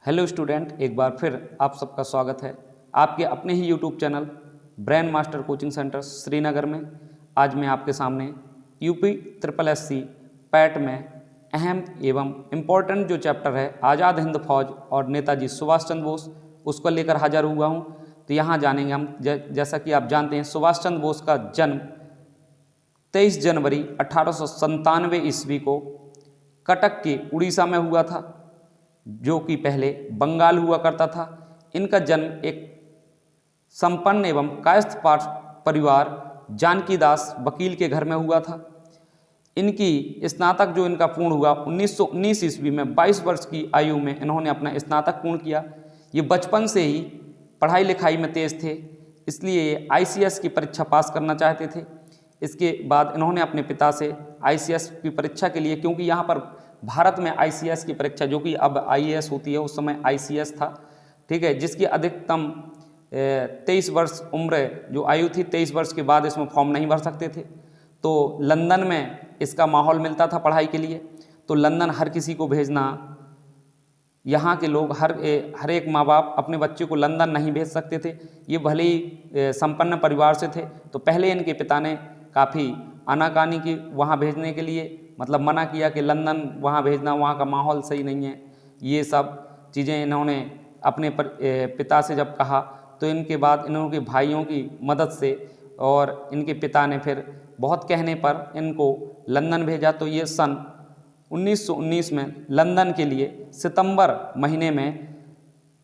Hello student, एक बार फिर आप सबका स्वागत है आपके अपने ही YouTube channel brain master coaching centre Srinagar में। आज मैं आपके सामने यूपी SSSC पैट में अहम एवं इम्पोर्टेंट जो चैप्टर है आज़ाद हिंद फौज और नेताजी सुभाष चंद्र बोस उसको लेकर हाजिर हुआ हूँ। तो यहाँ जानेंगे हम जैसा कि आप जानते हैं सुभाष चंद्र बोस का जन्म 23 जनवरी 1897 ईस्वी को कटक के उड़ीसा में हुआ था, जो कि पहले बंगाल हुआ करता था। इनका जन्म एक संपन्न एवं कायस्थ परिवार जानकी दास वकील के घर में हुआ था। इनकी स्नातक जो इनका पूर्ण हुआ 1919 ईस्वी में 22 वर्ष की आयु में इन्होंने अपना स्नातक पूर्ण किया। ये बचपन से ही पढ़ाई लिखाई में तेज थे, इसलिए ये ICS की परीक्षा पास करना चाहते थे। इसके बाद इन्होंने अपने पिता से ICS की परीक्षा के लिए, क्योंकि यहाँ पर भारत में ICS की परीक्षा जो कि अब IAS होती है, उस समय ICS था, ठीक है, जिसकी अधिकतम 23 वर्ष उम्र जो आयु थी, 23 वर्ष के बाद इसमें फॉर्म नहीं भर सकते थे। तो लंदन में इसका माहौल मिलता था पढ़ाई के लिए। तो लंदन हर किसी को भेजना, यहाँ के लोग हर एक माँ बाप अपने बच्चे को लंदन नहीं भेज सकते थे। ये भले ही संपन्न परिवार से थे, तो पहले इनके पिता ने काफ़ी आनाकानी की वहाँ भेजने के लिए, मतलब मना किया कि लंदन वहाँ भेजना, वहाँ का माहौल सही नहीं है। ये सब चीज़ें इन्होंने अपने पिता से जब कहा, तो इनके बाद इन्होंने भाइयों की मदद से और इनके पिता ने फिर बहुत कहने पर इनको लंदन भेजा। तो ये सन 1919 में लंदन के लिए सितंबर महीने में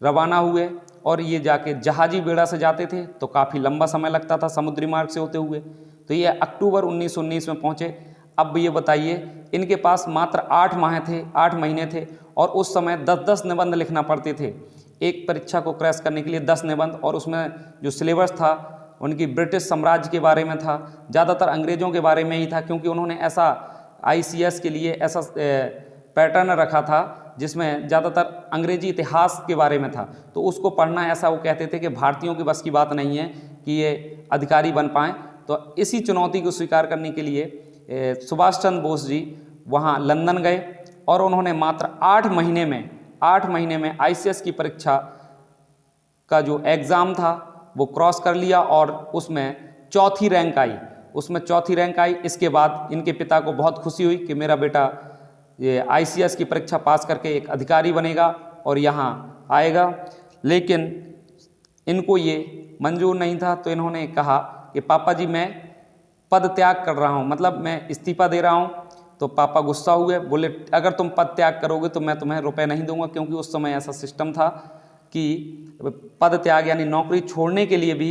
रवाना हुए और ये जाके जहाजी बेड़ा से जाते थे, तो काफ़ी लंबा समय लगता था समुद्री मार्ग से होते हुए। तो ये अक्टूबर 1919 में पहुँचे। अब ये बताइए, इनके पास मात्र 8 महीने थे और उस समय 10-10 निबंध लिखना पड़ते थे। एक परीक्षा को क्रैश करने के लिए 10 निबंध, और उसमें जो सिलेबस था उनकी ब्रिटिश साम्राज्य के बारे में था, ज़्यादातर अंग्रेज़ों के बारे में ही था, क्योंकि उन्होंने ऐसा ICS के लिए ऐसा पैटर्न रखा था जिसमें ज़्यादातर अंग्रेजी इतिहास के बारे में था। तो उसको पढ़ना, ऐसा वो कहते थे कि भारतीयों की बस की बात नहीं है कि ये अधिकारी बन पाएँ। तो इसी चुनौती को स्वीकार करने के लिए सुभाष चंद्र बोस जी वहाँ लंदन गए और उन्होंने मात्र 8 महीने में ICS की परीक्षा का जो एग्ज़ाम था वो क्रॉस कर लिया और उसमें चौथी रैंक आई। इसके बाद इनके पिता को बहुत खुशी हुई कि मेरा बेटा ये ICS की परीक्षा पास करके एक अधिकारी बनेगा और यहाँ आएगा। लेकिन इनको ये मंजूर नहीं था, तो इन्होंने कहा कि पापा जी मैं पद त्याग कर रहा हूँ, मतलब मैं इस्तीफा दे रहा हूँ। तो पापा गुस्सा हुए, बोले अगर तुम पद त्याग करोगे तो मैं तुम्हें रुपए नहीं दूंगा, क्योंकि उस समय ऐसा सिस्टम था कि पद त्याग यानी नौकरी छोड़ने के लिए भी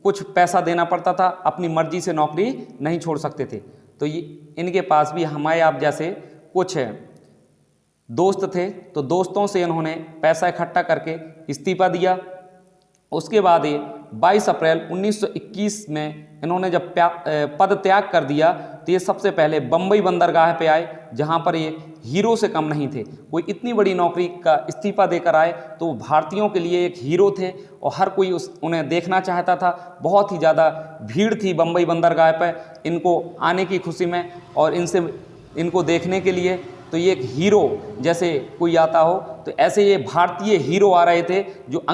कुछ पैसा देना पड़ता था, अपनी मर्जी से नौकरी नहीं छोड़ सकते थे। तो ये इनके पास भी हमारे आप जैसे कुछ दोस्त थे, तो दोस्तों से इन्होंने पैसा इकट्ठा करके इस्तीफा दिया। उसके बाद ये 22 अप्रैल 1921 में इन्होंने जब पद त्याग कर दिया, तो ये सबसे पहले बम्बई बंदरगाह पे आए, जहाँ पर ये हीरो से कम नहीं थे। कोई इतनी बड़ी नौकरी का इस्तीफा देकर आए तो भारतीयों के लिए एक हीरो थे और हर कोई उन्हें देखना चाहता था। बहुत ही ज़्यादा भीड़ थी बम्बई बंदरगाह पर इनको आने की खुशी में और इनको देखने के लिए। तो ये एक हीरो जैसे कोई आता हो, तो ऐसे ये भारतीय हीरो आ रहे थे जो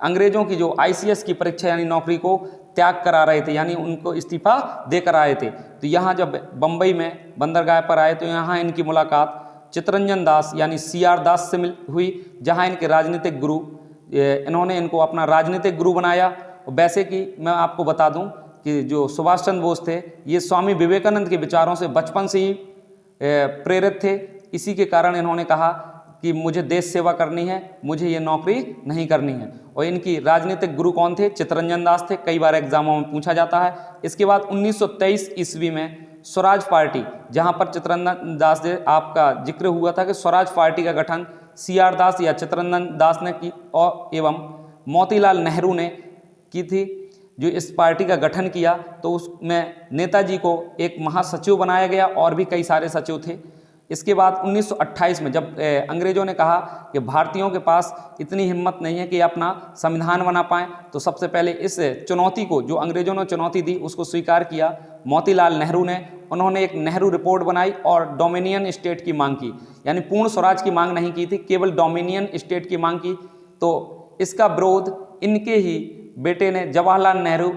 अंग्रेज़ों की जो ICS की परीक्षा यानी नौकरी को त्याग करा रहे थे, यानी उनको इस्तीफा देकर आए थे। तो यहाँ जब बम्बई में बंदरगाह पर आए, तो यहाँ इनकी मुलाकात चित्तरंजन दास यानी CR दास से हुई, जहाँ इनके राजनीतिक गुरु, इन्होंने इनको अपना राजनीतिक गुरु बनाया। वैसे कि मैं आपको बता दूं कि जो सुभाष चंद्र बोस थे, ये स्वामी विवेकानंद के विचारों से बचपन से ही प्रेरित थे। इसी के कारण इन्होंने कहा कि मुझे देश सेवा करनी है, मुझे ये नौकरी नहीं करनी है। और इनकी राजनीतिक गुरु कौन थे? चित्तरंजन दास थे, कई बार एग्जामों में पूछा जाता है। इसके बाद 1923 ईस्वी में स्वराज पार्टी, जहां पर चित्तरंजन दास ने आपका जिक्र हुआ था कि स्वराज पार्टी का गठन CR दास या चित्तरंजन दास ने की और एवं मोतीलाल नेहरू ने की थी, जो इस पार्टी का गठन किया। तो उसमें नेताजी को एक महासचिव बनाया गया और भी कई सारे सचिव थे। इसके बाद 1928 में जब अंग्रेजों ने कहा कि भारतीयों के पास इतनी हिम्मत नहीं है कि अपना संविधान बना पाएं, तो सबसे पहले इस चुनौती को, जो अंग्रेजों ने चुनौती दी, उसको स्वीकार किया मोतीलाल नेहरू ने। उन्होंने एक नेहरू रिपोर्ट बनाई और डोमिनियन स्टेट की मांग की, यानी पूर्ण स्वराज की मांग नहीं की थी, केवल डोमिनियन स्टेट की मांग की। तो इसका विरोध इनके ही बेटे ने, जवाहरलाल नेहरू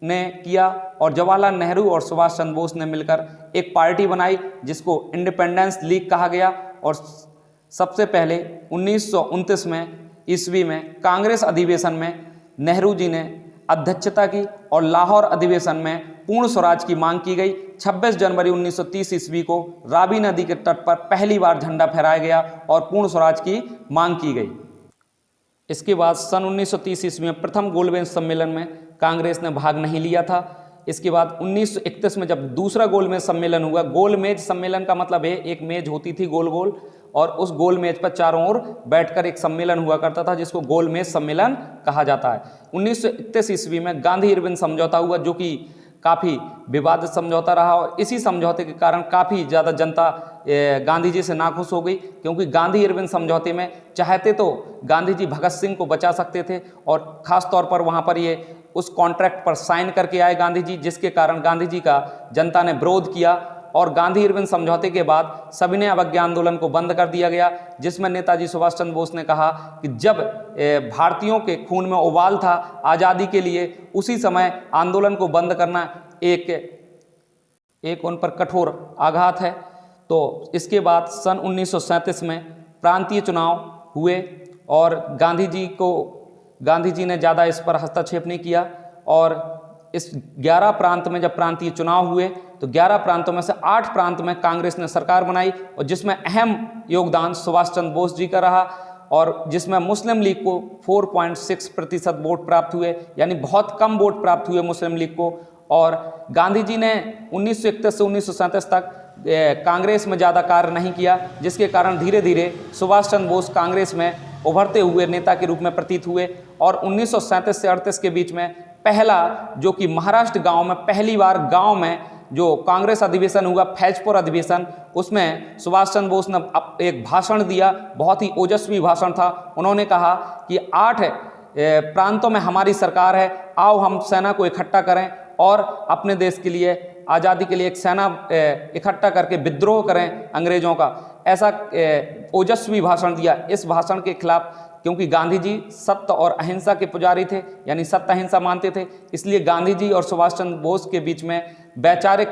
ने किया, और जवाहरलाल नेहरू और सुभाष चंद्र बोस ने मिलकर एक पार्टी बनाई जिसको इंडिपेंडेंस लीग कहा गया। और सबसे पहले 1929 में ईस्वी में कांग्रेस अधिवेशन में नेहरू जी ने अध्यक्षता की और लाहौर अधिवेशन में पूर्ण स्वराज की मांग की गई। 26 जनवरी 1930 ईस्वी को रावी नदी के तट पर पहली बार झंडा फहराया गया और पूर्ण स्वराज की मांग की गई। इसके बाद सन 1930 ईस्वी में प्रथम गोलमेज सम्मेलन में कांग्रेस ने भाग नहीं लिया था। इसके बाद 1931 में जब दूसरा गोलमेज सम्मेलन हुआ, गोलमेज सम्मेलन का मतलब है एक मेज होती थी गोल गोल, और उस गोल मेज पर चारों ओर बैठकर एक सम्मेलन हुआ करता था जिसको गोलमेज सम्मेलन कहा जाता है। 1931 ईस्वी में गांधी इरविन समझौता हुआ, जो कि काफ़ी विवादित समझौता रहा, और इसी समझौते के कारण काफ़ी ज़्यादा जनता गांधी जी से नाखुश हो गई, क्योंकि गांधी इरविन समझौते में चाहते तो गांधी जी भगत सिंह को बचा सकते थे, और ख़ास तौर पर वहाँ पर ये उस कॉन्ट्रैक्ट पर साइन करके आए गांधी जी, जिसके कारण गांधी जी का जनता ने विरोध किया। और गांधी इरविन समझौते के बाद सविनय अवज्ञा आंदोलन को बंद कर दिया गया, जिसमें नेताजी सुभाष चंद्र बोस ने कहा कि जब भारतीयों के खून में उबाल था आज़ादी के लिए, उसी समय आंदोलन को बंद करना एक उन पर कठोर आघात है। तो इसके बाद सन 1937 में प्रांतीय चुनाव हुए और गांधी जी ने ज़्यादा इस पर हस्तक्षेप नहीं किया, और इस 11 प्रांत में जब प्रांतीय चुनाव हुए तो 11 प्रांतों में से 8 प्रांत में कांग्रेस ने सरकार बनाई, और जिसमें अहम योगदान सुभाष चंद्र बोस जी का रहा, और जिसमें मुस्लिम लीग को 4.6% वोट प्राप्त हुए, यानी बहुत कम वोट प्राप्त हुए मुस्लिम लीग को। और गांधी जी ने 1931 से 1937 तक कांग्रेस में ज़्यादा कार्य नहीं किया, जिसके कारण धीरे धीरे सुभाष चंद्र बोस कांग्रेस में उभरते हुए नेता के रूप में प्रतीत हुए। और 1937 से 38 के बीच में पहला, जो कि महाराष्ट्र गांव में पहली बार गांव में जो कांग्रेस अधिवेशन हुआ, फैजपुर अधिवेशन, उसमें सुभाष चंद्र बोस ने एक भाषण दिया, बहुत ही ओजस्वी भाषण था। उन्होंने कहा कि 8 प्रांतों में हमारी सरकार है, आओ हम सेना को इकट्ठा करें और अपने देश के लिए, आज़ादी के लिए एक सेना इकट्ठा करके विद्रोह करें अंग्रेजों का। ऐसा ओजस्वी भाषण दिया। इस भाषण के खिलाफ, क्योंकि गांधी जी सत्य और अहिंसा के पुजारी थे, यानी सत्य अहिंसा मानते थे, इसलिए गांधी जी और सुभाष चंद्र बोस के बीच में वैचारिक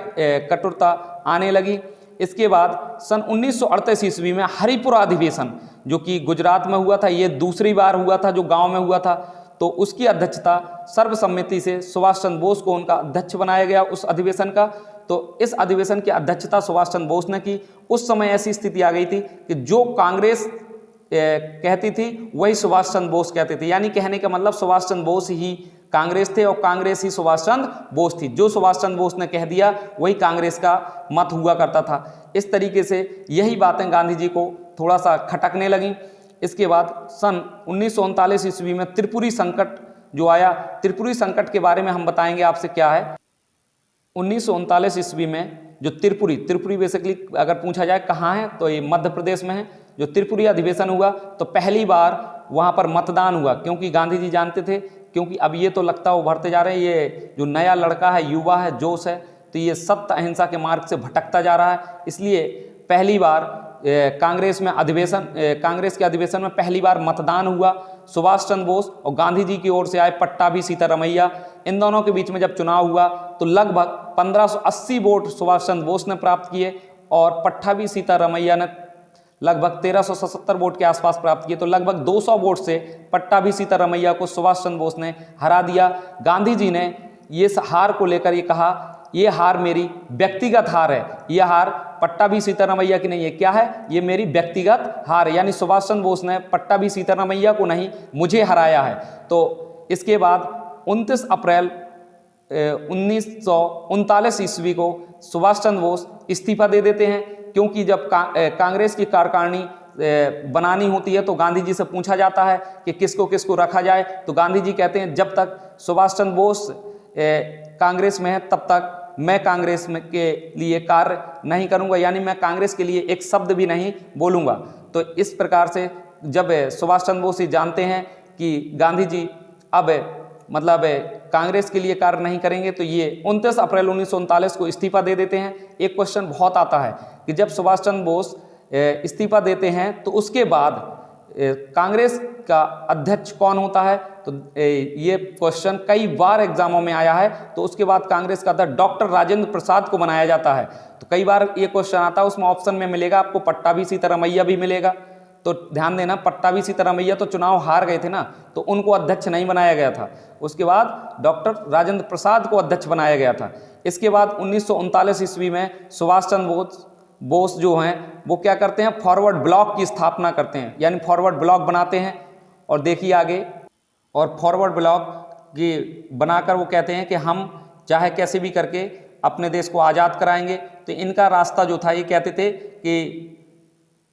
कटुरता आने लगी। इसके बाद सन 1938 ईस्वी में हरिपुरा अधिवेशन, जो कि गुजरात में हुआ था, ये दूसरी बार हुआ था जो गांव में हुआ था, तो उसकी अध्यक्षता सर्वसम्मति से सुभाष चंद्र बोस को उनका अध्यक्ष बनाया गया उस अधिवेशन का। तो इस अधिवेशन की अध्यक्षता सुभाष चंद्र बोस ने की। उस समय ऐसी स्थिति आ गई थी कि जो कांग्रेस कहती थी वही सुभाष चंद्र बोस कहते थे, यानी कहने का मतलब सुभाष चंद्र बोस ही कांग्रेस थे और कांग्रेस ही सुभाष चंद्र बोस थी। जो सुभाष चंद्र बोस ने कह दिया वही कांग्रेस का मत हुआ करता था। इस तरीके से यही बातें गांधी जी को थोड़ा सा खटकने लगी। इसके बाद सन 1939 ईस्वी में त्रिपुरी संकट जो आया, त्रिपुरी संकट के बारे में हम बताएंगे आपसे क्या है। 1939 ईस्वी में जो त्रिपुरी बेसिकली अगर पूछा जाए कहाँ है, तो ये मध्य प्रदेश में है। जो त्रिपुरी अधिवेशन हुआ तो पहली बार वहाँ पर मतदान हुआ, क्योंकि गांधी जी जानते थे, क्योंकि अब ये तो लगता है उभरते जा रहे हैं, ये जो नया लड़का है, युवा है, जोश है, तो ये सत्य अहिंसा के मार्ग से भटकता जा रहा है। इसलिए पहली बार कांग्रेस के अधिवेशन में पहली बार मतदान हुआ। सुभाष चंद्र बोस और गांधी जी की ओर से आए पट्टाभी सीतारमैया, इन दोनों के बीच में जब चुनाव हुआ तो लगभग 1580 वोट सुभाष चंद्र बोस ने प्राप्त किए और पट्टाभी सीतारमैया ने लगभग 1377 वोट के आसपास प्राप्त किए। तो लगभग 200 वोट से पट्टाभी सीतारमैया को सुभाष चंद्र बोस ने हरा दिया। गांधी जी ने ये हार को लेकर ये कहा, ये हार मेरी व्यक्तिगत हार है, ये हार पट्टाभी सीतारमैया की नहीं है। क्या है? ये मेरी व्यक्तिगत हार है, यानी सुभाष चंद्र बोस ने पट्टाभी सीतारमैया को नहीं, मुझे हराया है। तो इसके बाद 29 अप्रैल 1939 ईस्वी को सुभाष चंद्र बोस इस्तीफा दे देते हैं, क्योंकि जब कांग्रेस की कार्यकारिणी बनानी होती है तो गांधी जी से पूछा जाता है कि किसको किसको रखा जाए। तो गांधी जी कहते हैं जब तक सुभाष चंद्र बोस कांग्रेस में है तब तक मैं कांग्रेस में के लिए कार्य नहीं करूंगा, यानी मैं कांग्रेस के लिए एक शब्द भी नहीं बोलूंगा। तो इस प्रकार से जब सुभाष चंद्र बोस ही जानते हैं कि गांधी जी अब मतलब कांग्रेस के लिए कार्य नहीं करेंगे, तो ये 29 अप्रैल 1939 को इस्तीफा दे देते हैं। एक क्वेश्चन बहुत आता है कि जब सुभाष चंद्र बोस इस्तीफा देते हैं तो उसके बाद कांग्रेस का अध्यक्ष कौन होता है, तो ये क्वेश्चन कई बार एग्जामों में आया है। तो उसके बाद कांग्रेस का अध्यक्ष डॉक्टर राजेंद्र प्रसाद को बनाया जाता है। तो कई बार ये क्वेश्चन आता है, उसमें ऑप्शन में मिलेगा आपको पट्टाभी सीतारामैया भी मिलेगा। तो ध्यान देना, पट्टाभी सीतारामैया तो चुनाव हार गए थे ना, तो उनको अध्यक्ष नहीं बनाया गया था। उसके बाद डॉक्टर राजेंद्र प्रसाद को अध्यक्ष बनाया गया था। इसके बाद 1939 ईस्वी में सुभाष चंद्र बोस जो हैं वो क्या करते हैं, फॉरवर्ड ब्लॉक की स्थापना करते हैं, यानी फॉरवर्ड ब्लॉक बनाते हैं। और देखिए आगे, और फॉरवर्ड ब्लॉक की बनाकर वो कहते हैं कि हम चाहे कैसे भी करके अपने देश को आज़ाद कराएंगे। तो इनका रास्ता जो था, ये कहते थे कि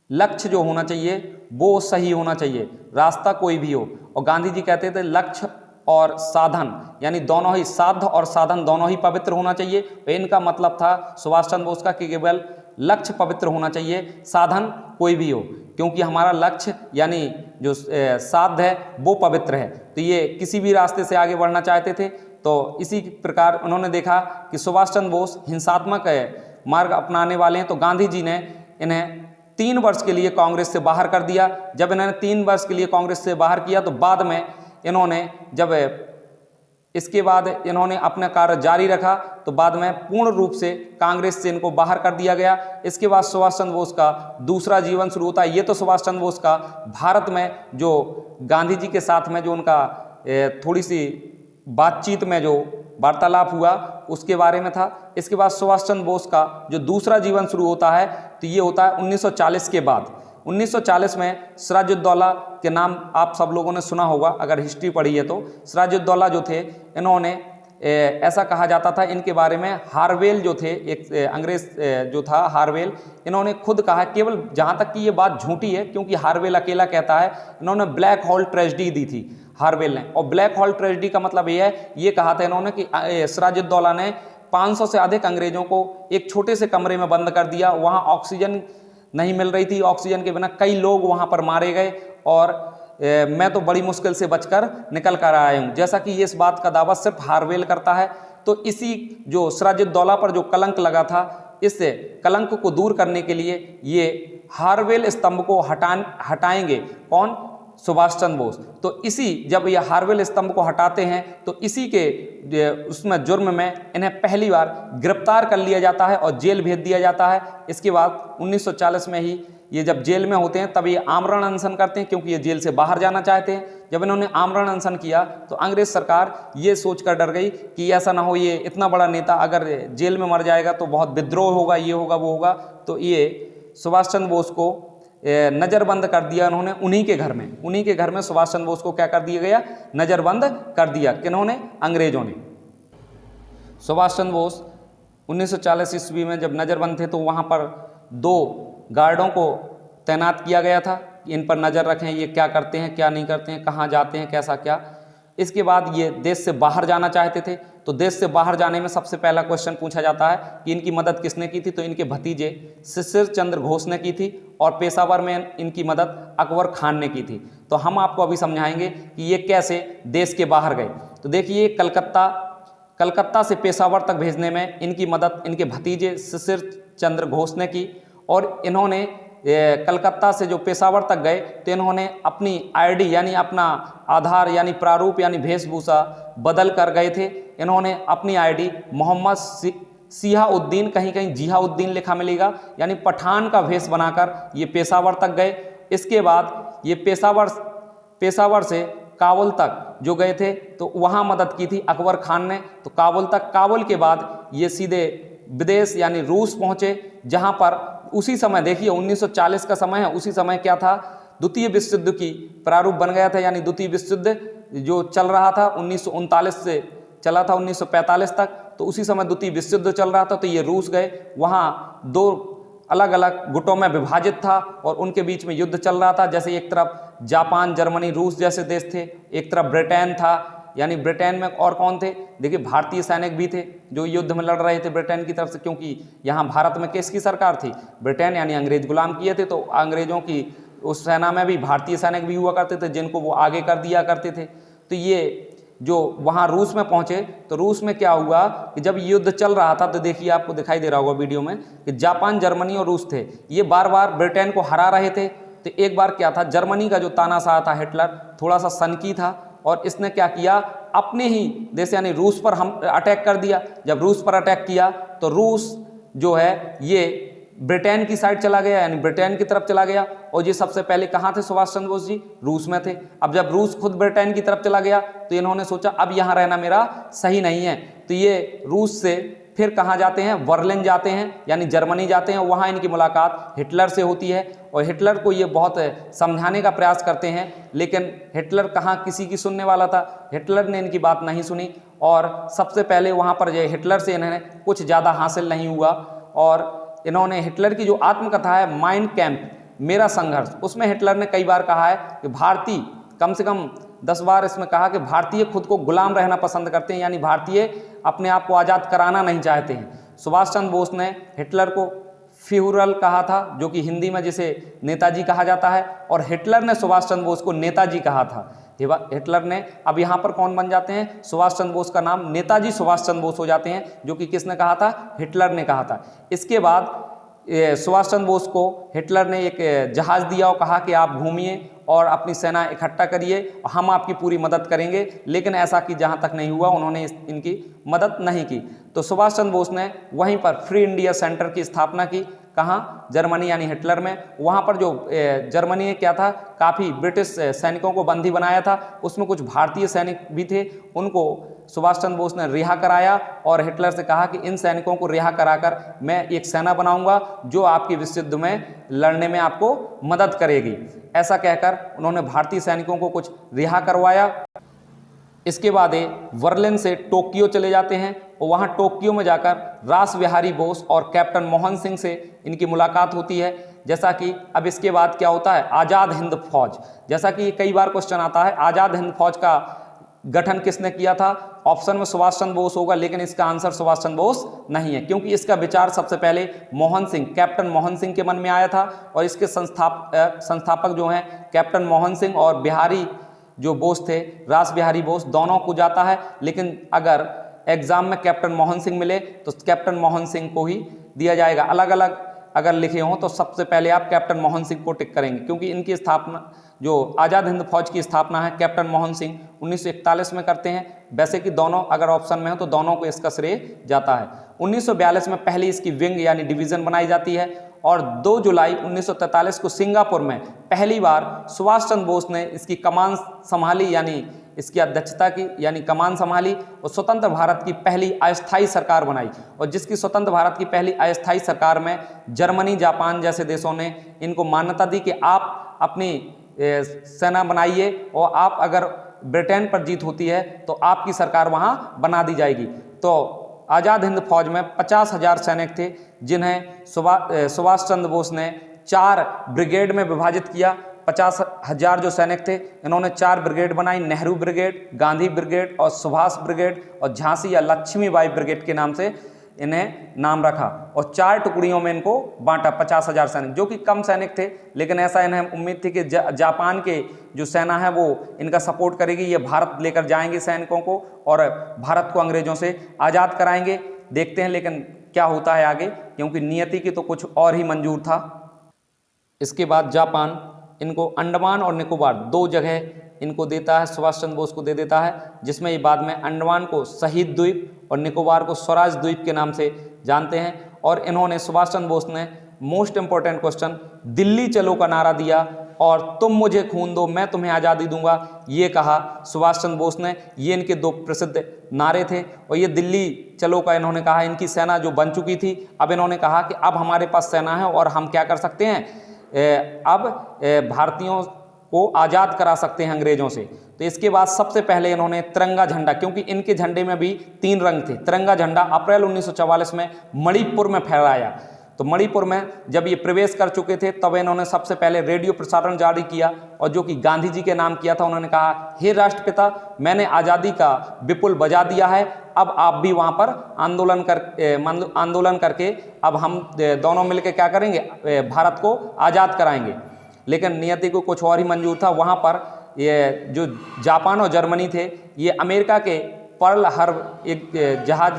लक्ष्य जो होना चाहिए वो सही होना चाहिए, रास्ता कोई भी हो। और गांधी जी कहते थे लक्ष्य और साधन, यानी दोनों ही, साध्य और साधन दोनों ही पवित्र होना चाहिए। तो इनका मतलब था सुभाष चंद्र बोस का कि केवल लक्ष्य पवित्र होना चाहिए, साधन कोई भी हो, क्योंकि हमारा लक्ष्य यानी जो साध्य है वो पवित्र है। तो ये किसी भी रास्ते से आगे बढ़ना चाहते थे। तो इसी प्रकार उन्होंने देखा कि सुभाष चंद्र बोस हिंसात्मक मार्ग अपनाने वाले हैं, तो गांधी जी ने इन्हें 3 वर्ष के लिए कांग्रेस से बाहर कर दिया। जब इन्होंने 3 वर्ष के लिए कांग्रेस से बाहर किया, तो बाद में इन्होंने जब इसके बाद इन्होंने अपना कार्य जारी रखा, तो बाद में पूर्ण रूप से कांग्रेस से इनको बाहर कर दिया गया। इसके बाद सुभाष चंद्र बोस का दूसरा जीवन शुरू होता है। ये तो सुभाष चंद्र बोस का भारत में जो गांधी जी के साथ में जो उनका थोड़ी सी बातचीत में जो वार्तालाप हुआ उसके बारे में था। इसके बाद सुभाष चंद्र बोस का जो दूसरा जीवन शुरू होता है, तो ये होता है 1940 के बाद। 1940 में सिराजुद्दौला के नाम आप सब लोगों ने सुना होगा अगर हिस्ट्री पढ़ी है तो। सिराजुद्दौला जो थे, इन्होंने ऐसा कहा जाता था इनके बारे में, हार्वेल जो थे, एक अंग्रेज जो था हार्वेल, इन्होंने खुद कहा, केवल जहाँ तक कि ये बात झूठी है क्योंकि हार्वेल अकेला कहता है, इन्होंने ब्लैक होल ट्रेजेडी दी थी हार्वेल ने। और ब्लैक होल ट्रेजेडी का मतलब ये है, ये कहा था इन्होंने कि सिराजुद्दौला ने 500 से अधिक अंग्रेजों को एक छोटे से कमरे में बंद कर दिया। वहाँ ऑक्सीजन नहीं मिल रही थी, ऑक्सीजन के बिना कई लोग वहाँ पर मारे गए, और मैं तो बड़ी मुश्किल से बचकर निकल कर आया हूँ। जैसा कि ये इस बात का दावा सिर्फ हार्वेल करता है। तो इसी जो सिराजुद्दौला पर जो कलंक लगा था, इस कलंक को दूर करने के लिए ये हार्वेल स्तंभ को हटाएंगे। कौन? सुभाष चंद्र बोस। तो इसी जब ये हार्वेल स्तंभ को हटाते हैं, तो इसी के उसमें जुर्म में इन्हें पहली बार गिरफ्तार कर लिया जाता है और जेल भेज दिया जाता है। इसके बाद 1940 में ही ये जब जेल में होते हैं तब ये आमरण अनशन करते हैं, क्योंकि ये जेल से बाहर जाना चाहते हैं। जब इन्होंने आमरण अनशन किया तो अंग्रेज सरकार ये सोचकर डर गई कि ऐसा ना हो, ये इतना बड़ा नेता अगर जेल में मर जाएगा तो बहुत विद्रोह होगा, ये होगा वो होगा। तो ये सुभाष चंद्र बोस को नज़रबंद कर दिया उन्होंने उन्हीं के घर में सुभाष चंद्र बोस को क्या कर दिया गया? नज़रबंद कर दिया। किन्होंने? अंग्रेजों ने। सुभाष चंद्र बोस 1940 ईस्वी में जब नज़रबंद थे तो वहाँ पर 2 गार्डों को तैनात किया गया था, इन पर नज़र रखें, ये क्या करते हैं क्या नहीं करते हैं, कहाँ जाते हैं, कैसा क्या। इसके बाद ये देश से बाहर जाना चाहते थे। तो देश से बाहर जाने में सबसे पहला क्वेश्चन पूछा जाता है कि इनकी मदद किसने की थी, तो इनके भतीजे शिशिर चंद्र घोष ने की थी, और पेशावर में इनकी मदद अकबर खान ने की थी। तो हम आपको अभी समझाएंगे कि ये कैसे देश के बाहर गए। तो देखिए, कलकत्ता से पेशावर तक भेजने में इनकी मदद इनके भतीजे शिशिर चंद्र घोष ने की, और इन्होंने कलकत्ता से जो पेशावर तक गए तो इन्होंने अपनी आईडी यानी अपना आधार यानी प्रारूप यानी वेशभूषा बदल कर गए थे। इन्होंने अपनी आईडी मोहम्मद सिहाउद्दीन, कहीं कहीं जिहाउद्दीन लिखा मिलेगा, यानी पठान का भेष बनाकर ये पेशावर तक गए। इसके बाद ये पेशावर से काबुल तक जो गए थे तो वहाँ मदद की थी अकबर खान ने। तो काबुल तक, काबुल के बाद ये सीधे विदेश यानी रूस पहुँचे, जहाँ पर उसी समय देखिए 1940 का समय है, उसी समय क्या था? द्वितीय विश्व युद्ध की प्रारूप बन गया था, यानी द्वितीय विश्व युद्ध जो चल रहा था 1939 से चला था 1945 तक, तो उसी समय द्वितीय विश्व युद्ध चल रहा था। तो ये रूस गए, वहाँ 2 अलग अलग गुटों में विभाजित था और उनके बीच में युद्ध चल रहा था। जैसे एक तरफ जापान, जर्मनी, रूस जैसे देश थे, एक तरफ ब्रिटेन था, यानी ब्रिटेन में और कौन थे? देखिए भारतीय सैनिक भी थे जो युद्ध में लड़ रहे थे ब्रिटेन की तरफ से, क्योंकि यहाँ भारत में किसकी सरकार थी? ब्रिटेन, यानी अंग्रेज गुलाम किए थे, तो अंग्रेजों की उस सेना में भी भारतीय सैनिक भी हुआ करते थे जिनको वो आगे कर दिया करते थे। तो ये जो वहाँ रूस में पहुँचे, तो रूस में क्या हुआ कि जब युद्ध चल रहा था, तो देखिए आपको दिखाई दे रहा होगा वीडियो में कि जापान, जर्मनी और रूस थे, ये बार बार ब्रिटेन को हरा रहे थे। तो एक बार क्या था, जर्मनी का जो तानाशाह था हिटलर, थोड़ा सा सनकी था और इसने क्या किया, अपने ही देश यानी रूस पर हम अटैक कर दिया। जब रूस पर अटैक किया तो रूस जो है ये ब्रिटेन की साइड चला गया, यानी ब्रिटेन की तरफ चला गया। और ये सबसे पहले कहाँ थे सुभाष चंद्र बोस जी? रूस में थे। अब जब रूस खुद ब्रिटेन की तरफ चला गया तो इन्होंने सोचा अब यहाँ रहना मेरा सही नहीं है, तो ये रूस से फिर कहाँ जाते हैं? बर्लिन जाते हैं, यानी जर्मनी जाते हैं। वहाँ इनकी मुलाकात हिटलर से होती है और हिटलर को ये बहुत समझाने का प्रयास करते हैं, लेकिन हिटलर कहाँ किसी की सुनने वाला था? हिटलर ने इनकी बात नहीं सुनी और सबसे पहले वहाँ पर जो हिटलर से इन्हें कुछ ज़्यादा हासिल नहीं हुआ। और इन्होंने हिटलर की जो आत्मकथा है माइन कैंप, मेरा संघर्ष, उसमें हिटलर ने कई बार कहा है कि भारतीय, कम से कम 10 बार इसमें कहा कि भारतीय खुद को गुलाम रहना पसंद करते हैं, यानी भारतीय अपने आप को आज़ाद कराना नहीं चाहते हैं। सुभाष चंद्र बोस ने हिटलर को फ्यूहरर कहा था, जो कि हिंदी में जिसे नेताजी कहा जाता है, और हिटलर ने सुभाष चंद्र बोस को नेताजी कहा था। हिटलर ने, अब यहाँ पर कौन बन जाते हैं? सुभाष चंद्र बोस का नाम नेताजी सुभाष चंद्र बोस हो जाते हैं, जो कि किसने कहा था? हिटलर ने कहा था। इसके बाद सुभाष चंद्र बोस को हिटलर ने एक जहाज़ दिया और कहा कि आप घूमिए और अपनी सेना इकट्ठा करिए, हम आपकी पूरी मदद करेंगे, लेकिन ऐसा कि जहाँ तक नहीं हुआ, उन्होंने इनकी मदद नहीं की। तो सुभाष चंद्र बोस ने वहीं पर फ्री इंडिया सेंटर की स्थापना की। कहाँ? जर्मनी, यानी हिटलर में। वहाँ पर जो जर्मनी ने क्या था, काफ़ी ब्रिटिश सैनिकों को बंदी बनाया था, उसमें कुछ भारतीय सैनिक भी थे, उनको सुभाष चंद्र बोस ने रिहा कराया और हिटलर से कहा कि इन सैनिकों को रिहा कराकर मैं एक सेना बनाऊंगा जो आपकी विश्व युद्ध में लड़ने में आपको मदद करेगी। ऐसा कहकर उन्होंने भारतीय सैनिकों को कुछ रिहा करवाया। इसके बाद ये बर्लिन से टोक्यो चले जाते हैं और वहाँ टोक्यो में जाकर रास बिहारी बोस और कैप्टन मोहन सिंह से इनकी मुलाकात होती है। जैसा कि अब इसके बाद क्या होता है, आज़ाद हिंद फौज, जैसा कि कई बार क्वेश्चन आता है, आज़ाद हिंद फौज का गठन किसने किया था? ऑप्शन में सुभाष चंद्र बोस होगा, लेकिन इसका आंसर सुभाष चंद्र बोस नहीं है, क्योंकि इसका विचार सबसे पहले मोहन सिंह, कैप्टन मोहन सिंह के मन में आया था और इसके संस्थापक जो हैं कैप्टन मोहन सिंह और बिहारी जो बोस थे, रास बिहारी बोस, दोनों को जाता है। लेकिन अगर एग्जाम में कैप्टन मोहन सिंह मिले तो कैप्टन मोहन सिंह को ही दिया जाएगा। अलग अलग अगर लिखे हों तो सबसे पहले आप कैप्टन मोहन सिंह को टिक करेंगे, क्योंकि इनकी स्थापना, जो आज़ाद हिंद फौज की स्थापना है, कैप्टन मोहन सिंह 1941 में करते हैं। वैसे कि दोनों अगर ऑप्शन में हो तो दोनों को इसका श्रेय जाता है। 1942 में पहली इसकी विंग यानी डिवीज़न बनाई जाती है और 2 जुलाई 1943 को सिंगापुर में पहली बार सुभाष चंद्र बोस ने इसकी कमान संभाली, यानी इसकी अध्यक्षता की, यानी कमान संभाली और स्वतंत्र भारत की पहली अस्थायी सरकार बनाई। और जिसकी स्वतंत्र भारत की पहली अस्थायी सरकार में जर्मनी, जापान जैसे देशों ने इनको मान्यता दी कि आप अपनी सेना बनाइए और आप अगर ब्रिटेन पर जीत होती है तो आपकी सरकार वहाँ बना दी जाएगी। तो आज़ाद हिंद फौज में 50,000 सैनिक थे, जिन्हें सुभाष चंद्र बोस ने 4 ब्रिगेड में विभाजित किया। 50,000 जो सैनिक थे, इन्होंने 4 ब्रिगेड बनाई, नेहरू ब्रिगेड, गांधी ब्रिगेड और सुभाष ब्रिगेड और झांसी या लक्ष्मीबाई ब्रिगेड के नाम से इन्हें नाम रखा और 4 टुकड़ियों में इनको बांटा। 50,000 सैनिक, जो कि कम सैनिक थे, लेकिन ऐसा इन्हें उम्मीद थी कि जापान के जो सेना है वो इनका सपोर्ट करेगी, ये भारत लेकर जाएंगे सैनिकों को और भारत को अंग्रेजों से आज़ाद कराएंगे। देखते हैं लेकिन क्या होता है आगे, क्योंकि नियति की तो कुछ और ही मंजूर था। इसके बाद जापान इनको अंडमान और निकोबार 2 जगह इनको देता है, सुभाष चंद्र बोस को दे देता है, जिसमें ये बाद में अंडमान को शहीद द्वीप और निकोबार को स्वराज द्वीप के नाम से जानते हैं। और इन्होंने, सुभाष चंद्र बोस ने मोस्ट इंपॉर्टेंट क्वेश्चन, दिल्ली चलो का नारा दिया और तुम मुझे खून दो मैं तुम्हें आज़ादी दूंगा, ये कहा सुभाष चंद्र बोस ने। ये इनके 2 प्रसिद्ध नारे थे और ये दिल्ली चलो का इन्होंने कहा। इनकी सेना जो बन चुकी थी, अब इन्होंने कहा कि अब हमारे पास सेना है और हम क्या कर सकते हैं, अब भारतीयों को आज़ाद करा सकते हैं अंग्रेजों से। तो इसके बाद सबसे पहले इन्होंने तिरंगा झंडा, क्योंकि इनके झंडे में भी 3 रंग थे, तिरंगा झंडा अप्रैल 1944 में मणिपुर में फहराया। तो मणिपुर में जब ये प्रवेश कर चुके थे तब इन्होंने सबसे पहले रेडियो प्रसारण जारी किया और जो कि गांधी जी के नाम किया था। उन्होंने कहा, हे राष्ट्रपिता, मैंने आज़ादी का विपुल बजा दिया है, अब आप भी वहाँ पर आंदोलन करके अब हम दोनों मिलकर क्या करेंगे, भारत को आज़ाद कराएंगे। लेकिन नियति को कुछ और ही मंजूर था। वहाँ पर ये जो जापान और जर्मनी थे, ये अमेरिका के पर्ल हार्बर एक जहाज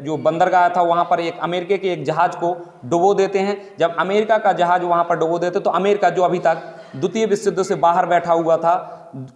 जो बंदरगाह था वहाँ पर एक अमेरिका के एक जहाज को डुबो देते हैं। जब अमेरिका का जहाज वहाँ पर डुबो देते तो अमेरिका जो अभी तक द्वितीय विश्व युद्ध से बाहर बैठा हुआ था,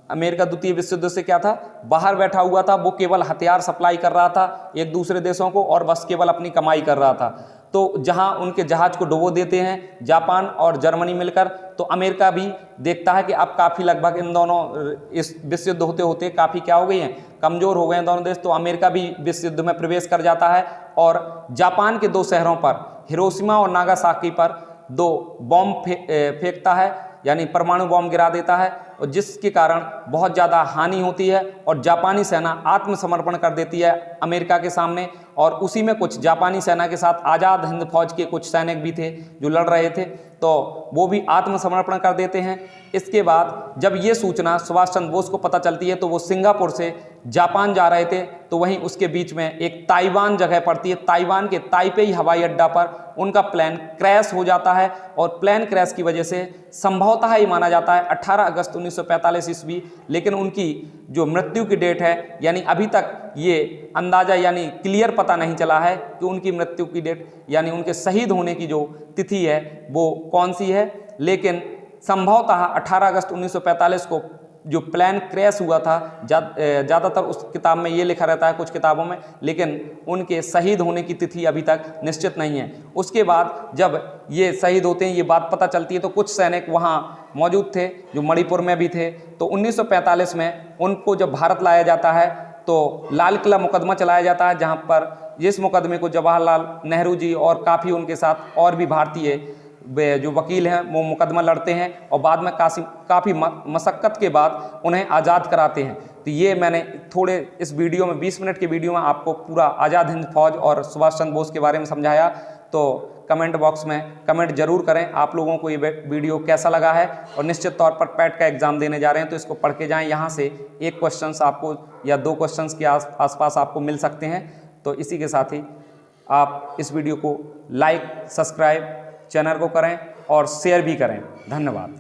अमेरिका द्वितीय विश्व युद्ध से क्या था, बाहर बैठा हुआ था। वो केवल हथियार सप्लाई कर रहा था एक दूसरे देशों को और बस केवल अपनी कमाई कर रहा था। तो जहां उनके जहाज को डुबो देते हैं जापान और जर्मनी मिलकर, तो अमेरिका भी देखता है कि अब काफ़ी लगभग इन दोनों इस विश्व युद्ध होते होते काफ़ी क्या हो गई हैं, कमज़ोर हो गए हैं दोनों देश। तो अमेरिका भी विश्व युद्ध में प्रवेश कर जाता है और जापान के 2 शहरों पर, हिरोशिमा और नागासाकी पर 2 बॉम्ब फेंकता है, यानी परमाणु बॉम्ब गिरा देता है, और जिसके कारण बहुत ज़्यादा हानि होती है और जापानी सेना आत्मसमर्पण कर देती है अमेरिका के सामने। और उसी में कुछ जापानी सेना के साथ आज़ाद हिंद फौज के कुछ सैनिक भी थे जो लड़ रहे थे, तो वो भी आत्मसमर्पण कर देते हैं। इसके बाद जब ये सूचना सुभाष चंद्र बोस को पता चलती है तो वो सिंगापुर से जापान जा रहे थे, तो वहीं उसके बीच में एक ताइवान जगह पड़ती है, ताइवान के ताइपेई हवाई अड्डा पर उनका प्लेन क्रैश हो जाता है। और प्लेन क्रैश की वजह से संभवतः ये माना जाता है 18 अगस्त 1945 ईस्वी, लेकिन उनकी जो मृत्यु की डेट है, यानी अभी तक ये अंदाज़ा यानी क्लियर पता नहीं चला है कि उनकी मृत्यु की डेट यानी उनके शहीद होने की जो तिथि है वो कौन सी है। लेकिन संभवतः 18 अगस्त 1945 को जो प्लेन क्रैश हुआ था, ज़्यादातर उस किताब में ये लिखा रहता है कुछ किताबों में, लेकिन उनके शहीद होने की तिथि अभी तक निश्चित नहीं है। उसके बाद जब ये शहीद होते हैं, ये बात पता चलती है, तो कुछ सैनिक वहाँ मौजूद थे जो मणिपुर में भी थे। तो 1945 में उनको जब भारत लाया जाता है तो लाल किला मुकदमा चलाया जाता है, जहाँ पर जिस मुकदमे को जवाहरलाल नेहरू जी और काफ़ी उनके साथ और भी भारतीय जो वकील हैं वो मुकदमा लड़ते हैं और बाद में काफ़ी मशक्क़त के बाद उन्हें आज़ाद कराते हैं। तो ये मैंने थोड़े इस वीडियो में 20 मिनट के वीडियो में आपको पूरा आज़ाद हिंद फौज और सुभाष चंद्र बोस के बारे में समझाया। तो कमेंट बॉक्स में कमेंट जरूर करें आप लोगों को ये वीडियो कैसा लगा है। और निश्चित तौर पर पैट का एग्ज़ाम देने जा रहे हैं तो इसको पढ़ के जाएँ, यहाँ से एक क्वेश्चन आपको या 2 क्वेश्चन के आसपास आपको मिल सकते हैं। तो इसी के साथ ही आप इस वीडियो को लाइक, सब्सक्राइब चैनल को करें और शेयर भी करें। धन्यवाद।